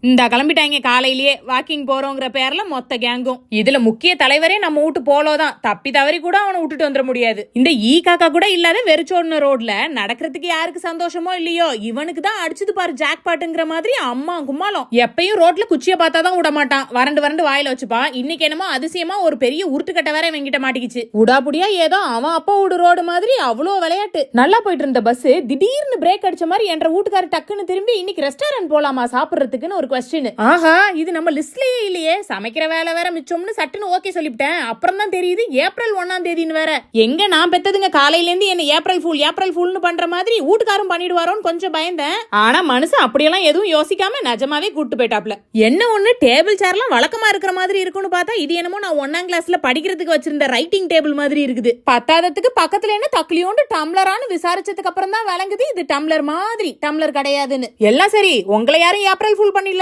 இந்த கிளம்பிட்டாங்க காலையிலேயே வாக்கிங் போறோங்கிற பேர்ல மொத்த கேங்கும். இதுல முக்கிய தலைவரே நம்ம வீட்டு போலோதான். தப்பி தவறி கூட அவனை விட்டுட்டு வந்துட முடியாது. இந்த ஈ காக்கா கூட இல்லாத வெறிச்சோடுன ரோட்ல நடக்கிறதுக்கு யாருக்கு சந்தோஷமோ இல்லையோ இவனுக்கு தான் அடிச்சது பாரு ஜாக் பாட்டுங்கிற மாதிரி அம்மா கும்மாலம். எப்பயும் ரோட்ல குச்சிய பார்த்தாதான் விட மாட்டான். வறண்டு வறண்டு வாயில வச்சுப்பான். இன்னைக்கு என்னமோ அதிசயமா ஒரு பெரிய உருட்டுக்கட்டை வேற வெங்கிட்ட மாட்டிக்கிச்சு. உடாபுடியா ஏதோ அவன் அப்பா வீடு ரோடு மாதிரி அவ்வளோ விளையாட்டு. நல்லா போயிட்டு இருந்த பஸ் திடீர்னு பிரேக் அடிச்ச மாதிரி என்ற வீட்டுக்காரர் டக்குன்னு திரும்பி இன்னைக்கு ரெஸ்டாரண்ட் போலாமா சாப்பிடுறதுக்குன்னு ஒரு கொஸ்டின். ஆஹா, இது நம்ம லிஸ்ட்லயே இல்லையே. சமைக்கிற வேலை வேற மிச்சம்னு சட்டுன்னு ஓகே சொல்லிவிட்டேன். அப்புறம் தான் தெரியுது ஏப்ரல் 1ஆம் தேதின்னு வேற. எங்க நான் பெத்ததுங்க காலையில இருந்து என்ன ஏப்ரல் ஃபுல்னு பண்ற மாதிரி வீட்டுக்காரும் பண்ணிடுவாரோன்னு கொஞ்சம் பயந்தேன். ஆனா மனுஷன் அப்படியெல்லாம் எதுவும் யோசிக்காம நிஜமாவே கூட்டு போயிட்டாப்ல. என்ன ஒண்ணு டேபிள் சேர்லாம் வழக்கமா இருக்கிற மாதிரி இருக்குன்னு பார்த்தா இது என்னமோ நான் 1ஆம் கிளாஸ்ல படிக்கிறதுக்கு வச்சிருந்த ரைட்டிங் டேபிள் மாதிரி இருக்குது. பத்தாததுக்கு பக்கத்துல என்ன தக்லியோண்டு டம்ளரான்னு விசாரிச்சதுக்கு அப்புறம் தான் விளங்குது இது டம்ளர் மாதிரி டம்ளர் கிடையாதுன்னு. எல்லாம் சரி, உங்களை யாரும் ஏப்ரல் ஃபுல் பண்ணிடல.